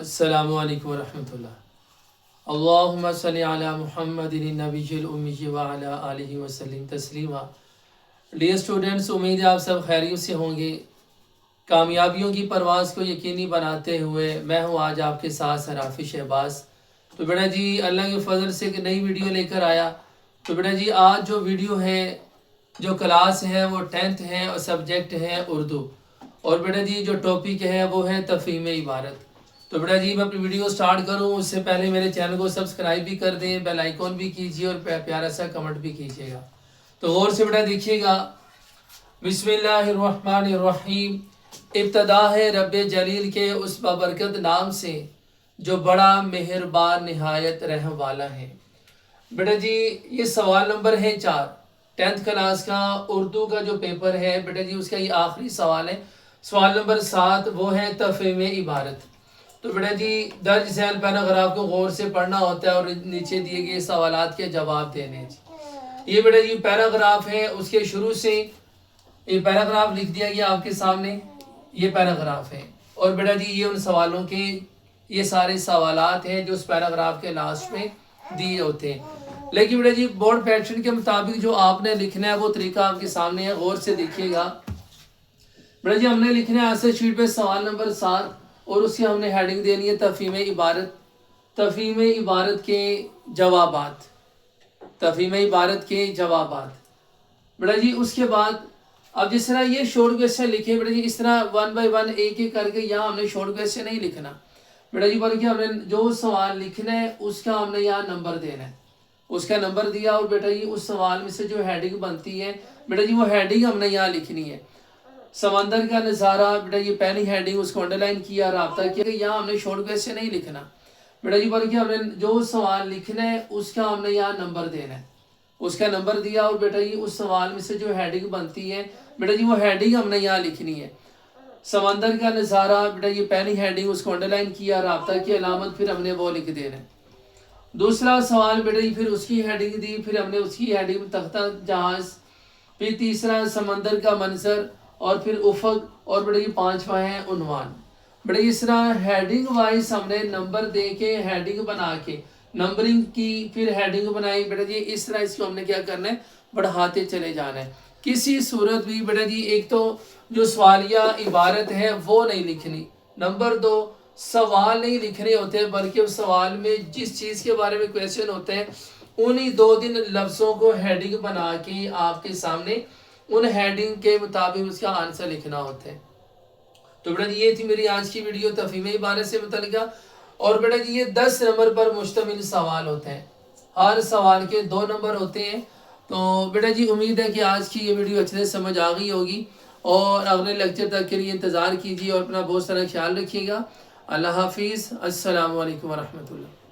السلام علیکم ورحمۃ اللہ۔ اللہم صلی علی محمد النبی الامی وعلی آلہ وسلم تسلیما۔ ڈیئر اسٹوڈنٹس، امید ہے آپ سب خیریت سے ہوں گے۔ کامیابیوں کی پرواز کو یقینی بناتے ہوئے میں ہوں آج آپ کے ساتھ صرافی شہباز۔ تو بیٹا جی اللہ کے فضل سے ایک نئی ویڈیو لے کر آیا۔ تو بیٹا جی آج جو ویڈیو ہے، جو کلاس ہے وہ 10th ہے اور سبجیکٹ ہے اردو، اور بیٹا جی جو ٹاپک ہے وہ ہے تفہیم عبارت۔ تو بیٹا جی میں اپنی ویڈیو سٹارٹ کروں اس سے پہلے میرے چینل کو سبسکرائب بھی کر دیں، بیل آئیکن بھی کیجیے اور پیارا سا کمنٹ بھی کیجیے گا۔ تو غور سے بیٹا دیکھیے گا، بسم اللہ الرحمن الرحیم۔ ابتدا ہے رب جلیل کے اس بابرکت نام سے جو بڑا مہربان نہایت رحم والا ہے۔ بیٹا جی یہ سوال نمبر ہے 4، 10th کلاس کا اردو کا جو پیپر ہے بیٹا جی اس کا یہ آخری سوال ہے۔ سوال نمبر 7 وہ ہے تفہیم عبارت۔ تو بیٹا جی درج ذیل پیراگراف کو غور سے پڑھنا ہوتا ہے اور نیچے دیے گئے سوالات کے جواب دینے۔ یہ بیٹا جی پیراگراف ہے، اس کے شروع سے یہ پیراگراف لکھ دیا گیا آپ کے سامنے، یہ پیراگراف ہے، اور بیٹا جی یہ ان سوالوں کے یہ سارے سوالات ہیں جو اس پیراگراف کے لاسٹ میں دیے ہوتے ہیں۔ لیکن بیٹا جی بورڈ پیٹرن کے مطابق جو آپ نے لکھنا ہے وہ طریقہ آپ کے سامنے ہے، غور سے دیکھیے گا۔ بیٹا جی ہم نے لکھنا ہے آنسر شیٹ پہ سوال نمبر 7 اور اس کی ہم نے ہیڈنگ دینی ہے تفہیم عبارت، تفہیم عبارت کے جوابات، تفہیم عبارت کے جوابات۔ بیٹا جی اس کے بعد اب جس طرح یہ شارٹ کویسچن لکھے بیٹا جی اس طرح 1 بائی 1 ایک ایک کر کے یہاں ہم نے شارٹ کویسچن نہیں لکھنا بیٹا جی، بلکہ ہم نے جو سوال لکھنا ہے اس کا ہم نے یہاں نمبر دینا ہے، اس کا نمبر دیا، اور بیٹا جی اس سوال میں سے جو ہیڈنگ بنتی ہے بیٹا جی وہ ہیڈنگ ہم نے یہاں لکھنی ہے۔ سمندر کا نظارہ بیٹا یہ پہلی ہیڈنگ اس کو انڈرلائن کیا، رابطہ کیا، کہ یہاں ہم نے شارٹ کویسچن نہیں لکھنا بیٹا جی، بلکہ ہم نے جو سوال لکھنا ہے اس کا ہم نے یہاں نمبر دینا ہے، اس کا نمبر دیا، اور بیٹا جی اس سوال میں سے جو ہیڈنگ بنتی ہے بیٹا جی وہ ہیڈنگ ہم نے یہاں لکھنی ہے۔ سمندر کا نظارہ بیٹا یہ پہلی ہیڈنگ اس کو انڈرلائن کیا، رابطہ کی علامت پھر ہم نے وہ لکھ دینا ہے۔ دوسرا سوال بیٹا جی پھر اس کی ہیڈنگ دی، پھر ہم نے اس کی ہیڈنگ تختہ جہاز، پھر تیسرا سمندر کا منظر، اور پھر افق، اور بیٹا یہ 5واں ہے عنوان۔ بیٹا اس طرح ہیڈنگ وائز ہم نے نمبر دے کے ہیڈنگ بنا کے نمبرنگ کی، پھر ہیڈنگ بنائی بیٹا جی، اس طرح اس کو ہم نے کیا کرنا ہے، بڑھاتے چلے جانا ہے۔ کسی صورت بھی بیٹا جی ایک تو جو سوالیہ عبارت ہے وہ نہیں لکھنی، نمبر 2 سوال نہیں لکھنے ہوتے، بلکہ اس سوال میں جس چیز کے بارے میں کویسچن ہوتے ہیں انہی 2 لفظوں کو ہیڈنگ بنا کے آپ کے سامنے ان ہیڈنگ کے مطابق اس کا آنسر لکھنا ہوتا ہے۔ تو بیٹا جی یہ تھی میری آج کی ویڈیو تفہیم عبارت سے متعلقہ، اور بیٹا جی یہ 10 نمبر پر مشتمل سوال ہوتے ہیں، ہر سوال کے 2 نمبر ہوتے ہیں۔ تو بیٹا جی امید ہے کہ آج کی یہ ویڈیو اچھے سے سمجھ آ گئی ہوگی، اور اگلے لیکچر تک کے لیے انتظار کیجیے اور اپنا بہت سارا خیال رکھیے گا۔ اللہ حافظ، السلام علیکم ورحمۃ اللہ۔